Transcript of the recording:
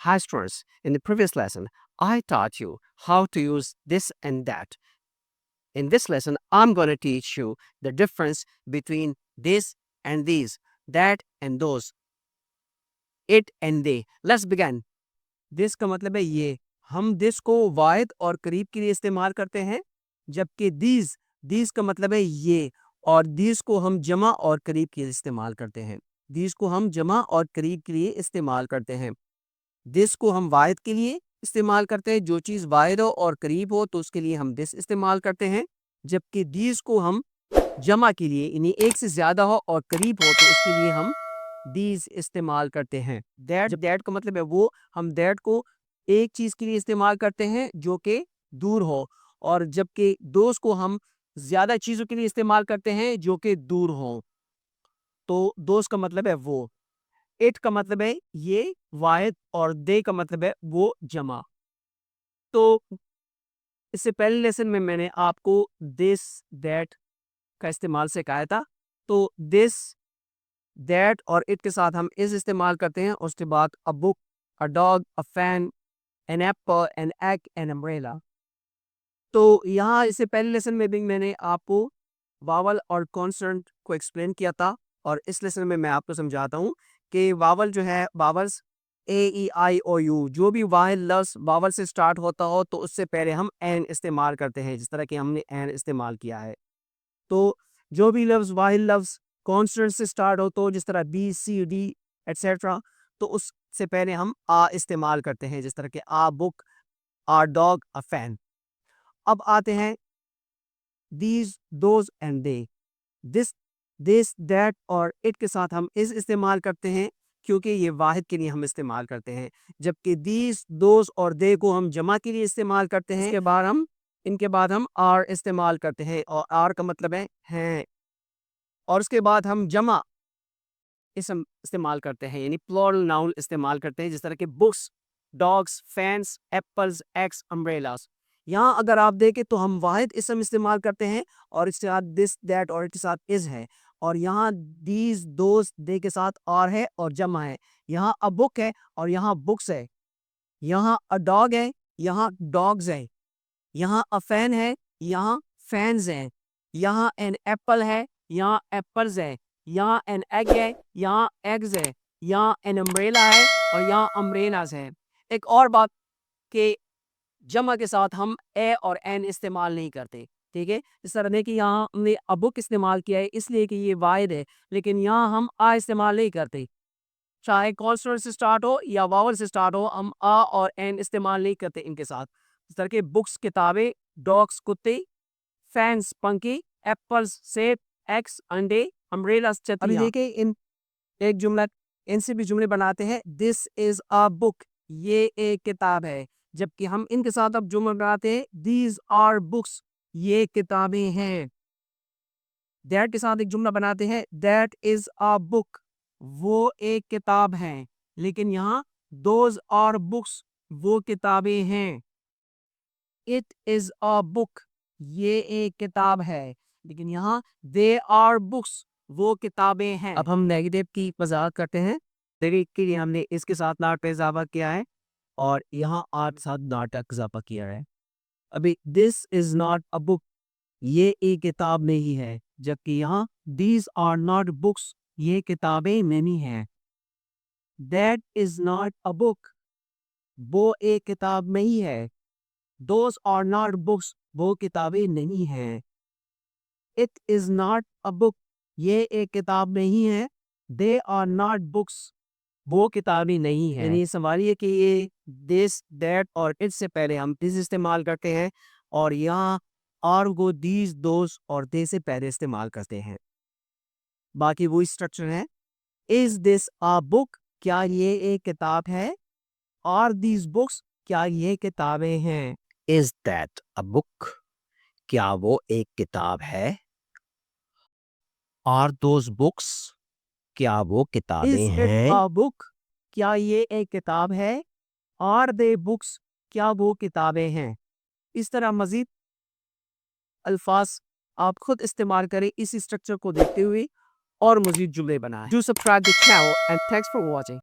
Hi students, in the previous lesson, I taught you how to use this and that. In this lesson, I'm going to teach you the difference between this and these, that and those, it and they. Let's begin. This का मतलब है ये. हम this को वाहिद और करीब के लिए इस्तेमाल करते हैं, जबकि these का मतलब है ये, और these को हम जमा और करीब के लिए इस्तेमाल करते हैं. These को हम जमा और करीब के लिए इस्तेमाल करते हैं. दिस को हम वाहिद के लिए इस्तेमाल करते हैं, जो चीज़ वाहिद हो और करीब हो तो उसके लिए हम दिस इस्तेमाल करते हैं, जबकि दीज को हम जमा के लिए, यानी एक से ज़्यादा हो और करीब हो तो उसके लिए हम दीज इस्तेमाल करते हैं. दैट का मतलब है वो, हम दैट को एक चीज़ के लिए इस्तेमाल करते हैं जो कि दूर हो, और जबकि दोस्त को हम ज़्यादा चीज़ों के लिए इस्तेमाल करते हैं जो कि दूर हो. तो दोस्त का मतलब है वो. इट का मतलब है ये वाहिद, और दे का मतलब है वो जमा. तो इससे पहले लेसन में मैंने आपको दिस दैट का इस्तेमाल सिखाया था. तो दिस दैट और इट के साथ हम इस इस्तेमाल करते हैं. उसके बाद a book, a dog, a fan, an apple, an egg, an umbrella. तो यहाँ इससे पहले लेसन में भी मैंने आपको वावल और कॉन्सोनेंट को एक्सप्लेन किया था, और इस लेसन में मैं आपको समझाता हूँ कि वावल जो है, वावल्स AEIOU, जो भी वाहिद लफ्ज़ वावल से स्टार्ट होता हो तो उससे पहले हम एन इस्तेमाल करते हैं, जिस तरह कि हमने एन इस्तेमाल किया है. तो जो भी लफ्ज़ वाहिद लफ्ज़ कॉन्सोनेंट से स्टार्ट हो, तो जिस तरह BCD एट्सेट्रा, तो उससे पहले हम आ इस्तेमाल करते हैं, जिस तरह के a book, a dog, a fan. अब आते हैं these, those and they. this, that और it के साथ हम इस इस्तेमाल करते हैं, क्योंकि ये वाहिद के लिए हम इस्तेमाल करते हैं, जबकि these, those और they को हम जमा के लिए इस्तेमाल करते हैं. इनके बाद हम are इस्तेमाल करते हैं, और are का मतलब है हैं, और उसके बाद हम जमा इसम इस्तेमाल करते हैं, यानी प्लूरल नाउन इस्तेमाल करते हैं, जिस तरह के books, dogs, fans, apples, eggs, umbrellas. यहाँ अगर आप देखें तो हम वाहिद इसम इस्तेमाल करते हैं, और इसके साथ दिस दैट और इसके साथ इज है, और यहाँ दीज दोस्त दे के साथ आर है और जमा है. यहाँ अ बुक है और यहाँ बुक्स है. यहाँ अ डॉग है, यहाँ डॉग्स है. यहाँ अ फैन है, यहाँ फैंस हैं. यहाँ एन एप्पल है, यहाँ एप्पल्स है. यहाँ एन एग है, यहाँ एग्स है. यहाँ एन अम्ब्रेला है और यहाँ अम्ब्रेलास है. एक और बात कि जमा के साथ हम ए और एन इस्तेमाल नहीं करते, ठीक है. इस तरह देखिए यहाँ हमने अ बुक इस्तेमाल किया है इसलिए कि ये वाहिद है, लेकिन यहाँ हम आ इस्तेमाल नहीं करते. चाहे कॉन्सोनेंट से स्टार्ट हो या वावल से स्टार्ट हो, हम आ और एन इस्तेमाल नहीं करते इनके साथ. इस तरह के बुक्स किताबें, डॉग्स कुत्ते, फैंस पंखे, एप्पल्स सेब, एग्स अंडे, अम्ब्रेलास छतरियां. अभी देखिए इन एक जुमला, इनसे भी जुमले बनाते हैं. दिस इज अ बुक, ये एक किताब है, जबकि हम इनके साथ अब जुमला बनाते हैं. दीज आर बुक्स, ये किताबें हैं. दैट के साथ एक जुमला बनाते हैं. दैट इज अ बुक, वो एक किताब है, लेकिन यहाँ दोज आर बुक्स, वो किताबें हैं. इट इज अ बुक, ये एक किताब है, लेकिन यहाँ दे आर बुक्स, वो किताबें हैं. अब हम नेगेटिव की वजाहत करते हैं. देखिए के लिए हमने इसके साथ नॉट पे इजाफा किया है, और यहाँ आर के साथ नॉट का इजाफा किया है. अभी this is not a book, ये एक किताब नहीं है, जबकि यहाँ दीज आर नॉट बुक्स, ये किताबें नहीं हैं. That is not a book, वो एक किताब नहीं है. दोज आर नॉट बुक्स, वो किताबें नहीं हैं. It is not a book, ये एक किताब नहीं है. दे आर नॉट बुक्स, वो किताबें नहीं है. यानी संभालिए कि ये दिस दैट और इट से पहले हम दिस इस्तेमाल करते हैं, और यहाँ आर को दीज दोस और दे से पहले इस्तेमाल करते हैं. बाकी वो स्ट्रक्चर है. इज दिस अ बुक, क्या ये एक किताब है. आर दीज बुक्स, क्या ये किताबें हैं. Is that a book? क्या वो एक किताब है? Are those books? क्या वो किताबें इज इट हैं? अ बुक, क्या ये एक किताब है. आर दे बुक्स, क्या वो किताबें हैं. इस तरह मजीद अल्फाज आप खुद इस्तेमाल करें इस स्ट्रक्चर को देखते हुए, और मजीद जुमले बनाएं. Do subscribe the channel and thanks for watching.